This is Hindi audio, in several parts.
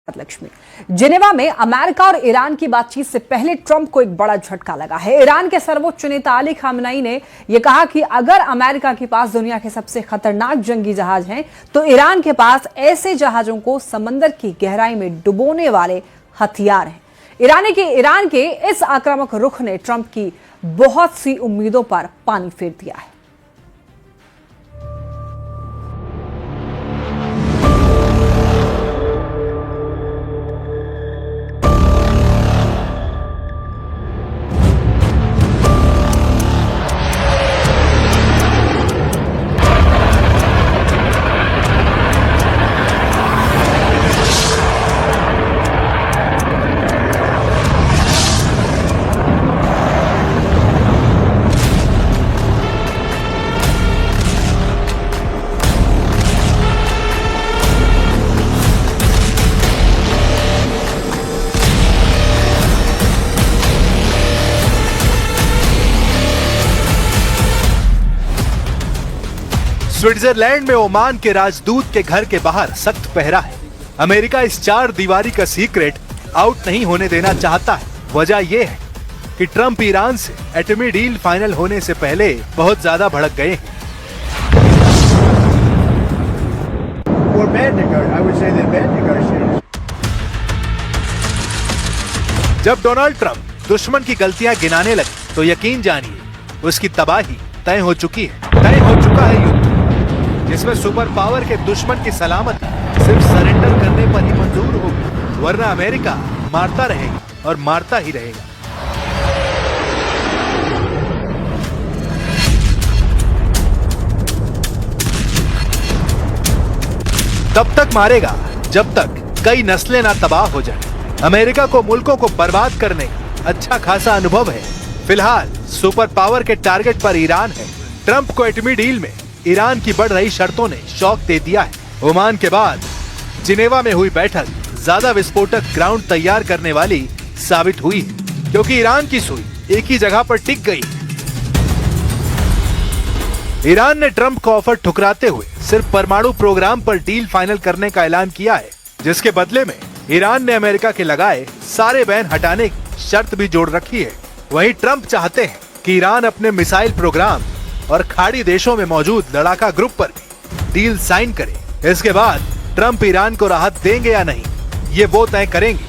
लक्ष्मी। जिनेवा में अमेरिका और ईरान की बातचीत से पहले ट्रंप को एक बड़ा झटका लगा है। ईरान के सर्वोच्च नेता अली खामनेई ने यह कहा कि अगर अमेरिका के पास दुनिया के सबसे खतरनाक जंगी जहाज हैं, तो ईरान के पास ऐसे जहाजों को समंदर की गहराई में डुबोने वाले हथियार हैं। ईरान के इस आक्रामक रुख ने ट्रंप की बहुत सी उम्मीदों पर पानी फेर दिया है। स्विट्जरलैंड में ओमान के राजदूत के घर के बाहर सख्त पहरा है। अमेरिका इस 4 दीवारी का सीक्रेट आउट नहीं होने देना चाहता है। वजह यह है कि ट्रंप ईरान से एटमी डील फाइनल होने से पहले बहुत ज्यादा भड़क गए हैं। जब डोनाल्ड ट्रंप दुश्मन की गलतियां गिनाने लगे तो यकीन जानिए उसकी तबाही तय हो चुकी है। तय हो चुका है युद्ध जिसमें सुपर पावर के दुश्मन की सलामती सिर्फ सरेंडर करने पर ही मंजूर होगी, वरना अमेरिका मारता रहेगा और मारता ही रहेगा। तब तक मारेगा जब तक कई नस्लें ना तबाह हो जाए। अमेरिका को मुल्कों को बर्बाद करने का अच्छा खासा अनुभव है। फिलहाल सुपर पावर के टारगेट पर ईरान है। ट्रंप को एटमी डील में ईरान की बढ़ रही शर्तों ने शॉक दे दिया है। ओमान के बाद जिनेवा में हुई बैठक ज्यादा विस्फोटक ग्राउंड तैयार करने वाली साबित हुई है, क्योंकि ईरान की सुई एक ही जगह पर टिक गई। ईरान ने ट्रंप का ऑफर ठुकराते हुए सिर्फ परमाणु प्रोग्राम पर डील फाइनल करने का ऐलान किया है, जिसके बदले में ईरान ने अमेरिका के लगाए सारे बैन हटाने की शर्त भी जोड़ रखी है। वहीं ट्रंप चाहते हैं कि ईरान अपने मिसाइल प्रोग्राम और खाड़ी देशों में मौजूद लड़ाका ग्रुप पर भी डील साइन करे। इसके बाद ट्रंप ईरान को राहत देंगे या नहीं, ये वो तय करेंगे।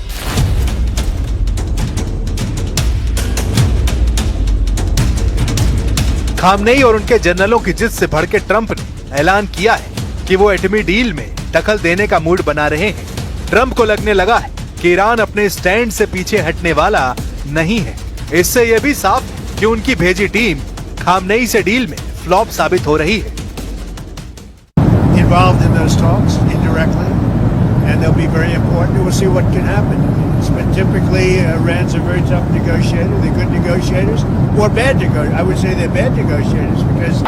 खामनेई और उनके जनरलों की जिद से भड़के ट्रंप ने ऐलान किया है कि वो एटमी डील में दखल देने का मूड बना रहे हैं। ट्रंप को लगने लगा है कि ईरान अपने स्टैंड से पीछे हटने वाला नहीं है। इससे यह भी साफ है कि उनकी भेजी टीम खामनेई से डील में फ्लॉप साबित हो रही है। Involved in those talks indirectly, and they'll be very important. We'll see what can happen. But typically, Iran's a very tough negotiator. They're good negotiators, or bad negotiators. I would say they're bad negotiators because.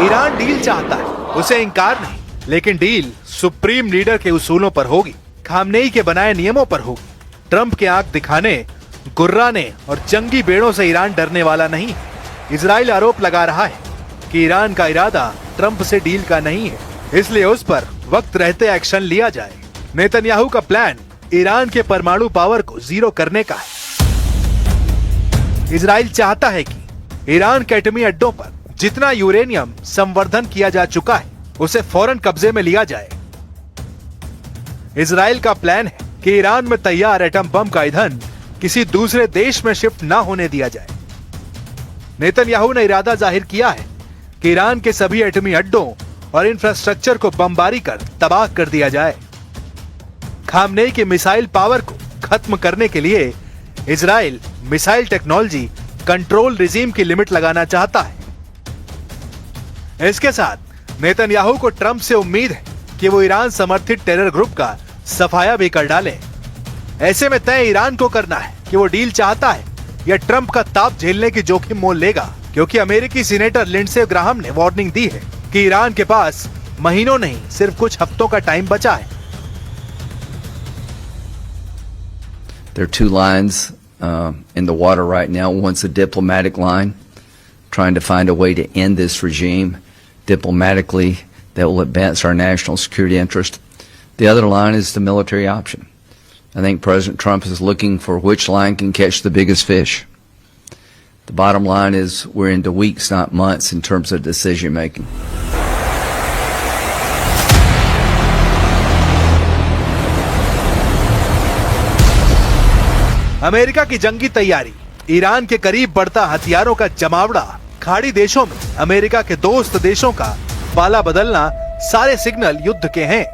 Iran deal चाहता है, उसे इंकार नहीं, लेकिन डील सुप्रीम लीडर के उसूलों पर होगी, खामनेई के बनाए नियमों पर होगी। ट्रंप के आंख दिखाने, गुर्राने और जंगी बेड़ों से ईरान डरने वाला नहीं। इजराइल आरोप लगा रहा है कि ईरान का इरादा ट्रंप से डील का नहीं है, इसलिए उस पर वक्त रहते एक्शन लिया जाए। नेतन्याहू का प्लान ईरान के परमाणु पावर को जीरो करने का है। इजराइल चाहता है कि ईरान के एटमी अड्डों पर जितना यूरेनियम संवर्धन किया जा चुका है उसे फौरन कब्जे में लिया जाए। इजराइल का प्लान है कि ईरान में तैयार एटम बम का ईंधन किसी दूसरे देश में शिफ्ट न होने दिया जाए। नेतन्याहू ने इरादा जाहिर किया है कि ईरान के सभी एटमी अड्डों और इंफ्रास्ट्रक्चर को बमबारी कर तबाह कर दिया जाए। खामनेई की मिसाइल पावर को खत्म करने के लिए Israel missile technology control regime की लिमिट लगाना चाहता है। इसके साथ नेतन्याहू को ट्रंप से उम्मीद है कि वो ईरान समर्थित टेरर ग्रुप का सफाया भी कर डाले। ऐसे में तय ईरान को करना है कि वो डील चाहता है या ट्रंप का ताप झेलने की जोखिम मोल लेगा, क्योंकि अमेरिकी सीनेटर लिंडसे ग्राहम ने वार्निंग दी है कि ईरान के पास महीनों नहीं सिर्फ कुछ हफ्तों का टाइम बचा है। There are 2 lines in the water right now. One's a diplomatic line, trying to find a way to end this regime. diplomatically that will advance our national security interest. The other line is the military option. I think President Trump is looking for which line can catch the biggest fish. The bottom line is we're into weeks, not months, in terms of decision making. America की जंगी तैयारी, ईरान के करीब बढ़ता हथियारों का जमावड़ा, खाड़ी देशों में अमेरिका के दोस्त देशों का पाला बदलना, सारे सिग्नल युद्ध के हैं।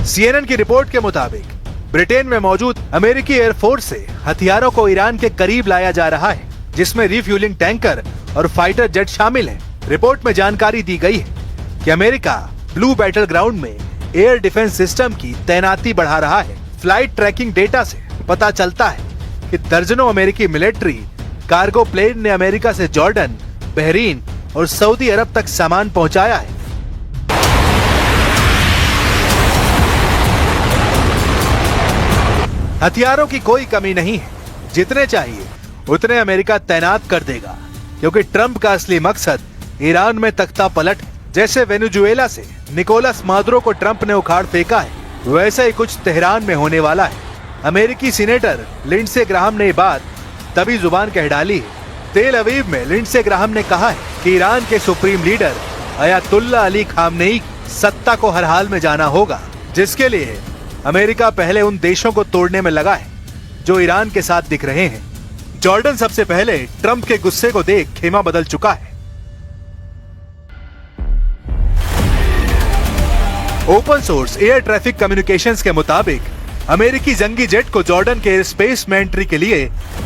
CNN की रिपोर्ट के मुताबिक ब्रिटेन में मौजूद अमेरिकी एयरफोर्स से हथियारों को ईरान के करीब लाया जा रहा है, जिसमें रिफ्यूलिंग टैंकर और फाइटर जेट शामिल हैं। रिपोर्ट में जानकारी दी गई है कि अमेरिका ब्लू बैटल ग्राउंड में एयर डिफेंस सिस्टम की तैनाती बढ़ा रहा है। फ्लाइट ट्रैकिंग डेटा से पता चलता है कि दर्जनों अमेरिकी मिलिट्री कार्गो प्लेन ने अमेरिका से जॉर्डन, बहरीन और सऊदी अरब तक सामान पहुंचाया है। हथियारों की कोई कमी नहीं है, जितने चाहिए उतने अमेरिका तैनात कर देगा, क्योंकि ट्रंप का असली मकसद ईरान में तख्ता पलट है। जैसे वेनेजुएला से निकोलस मादुरो को ट्रंप ने उखाड़ फेंका है, वैसा ही कुछ तेहरान में होने वाला है। अमेरिकी सीनेटर लिंडसे ग्राहम ने ये बात तभी जुबान कह डाली है। तेल अवीव में लिंडसे ग्राहम ने कहा है कि ईरान के supreme leader Ayatollah Ali Khamenei की सत्ता को हर हाल में जाना होगा, जिसके लिए अमेरिका पहले उन देशों को तोड़ने में लगा है जो ईरान के साथ दिख रहे हैं। जॉर्डन सबसे पहले ट्रंप के गुस्से को देख खेमा बदल चुका है। Open source air traffic communications के मुताबिक अमेरिकी जंगी जेट को जॉर्डन के एयर स्पेस में एंट्री के लिए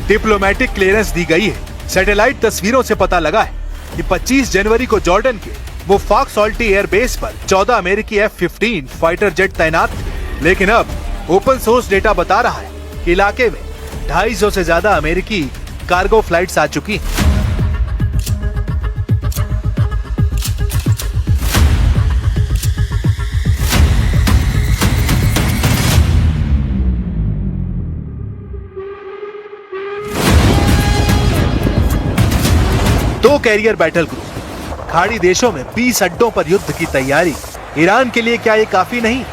डिप्लोमेटिक क्लियरेंस दी गई है। सैटेलाइट तस्वीरों से पता लगा है कि 25 जनवरी को जॉर्डन के वो फॉक्स ऑल्टी एयर बेस पर 14 अमेरिकी F-15 फाइटर जेट तैनात थे। लेकिन अब ओपन सोर्स डेटा बता रहा है कि इलाके में 250 से ज्यादा अमेरिकी कार्गो फ्लाइट्स आ चुकी हैं। दो कैरियर बैटल ग्रुप, खाड़ी देशों में 20 अड्डों पर युद्ध की तैयारी। ईरान के लिए क्या ये काफी नहीं?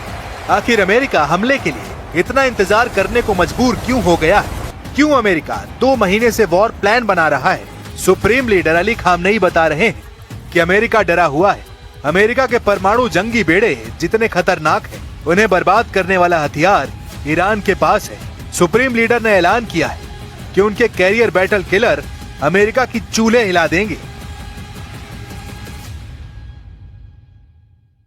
आखिर अमेरिका हमले के लिए इतना इंतजार करने को मजबूर क्यों हो गया है? क्यों अमेरिका 2 महीने से वॉर प्लान बना रहा है? सुप्रीम लीडर अली खामनेई बता रहे हैं कि अमेरिका डरा हुआ है। अमेरिका के परमाणु जंगी बेड़े जितने खतरनाक हैं, उन्हें बर्बाद करने वाला हथियार ईरान के पास है। सुप्रीम लीडर ने ऐलान किया है कि उनके कैरियर बैटल किलर अमेरिका की चूल्हे हिला देंगे।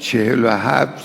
47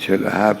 47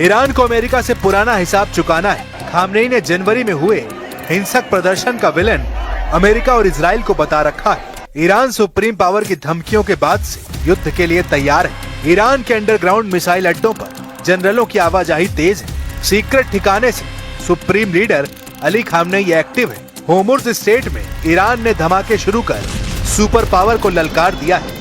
ईरान को अमेरिका से पुराना हिसाब चुकाना है। खामनेई ने जनवरी में हुए हिंसक प्रदर्शन का विलेन अमेरिका और इजराइल को बता रखा है। ईरान सुप्रीम पावर की धमकियों के बाद से युद्ध के लिए तैयार है। ईरान के अंडरग्राउंड मिसाइल अड्डों पर जनरलों की आवाजाही तेज है। सीक्रेट ठिकाने से supreme leader Ali Khamenei active है। होर्मुज़ स्ट्रेट में ईरान ने धमाके शुरू कर सुपर पावर को ललकार दिया है।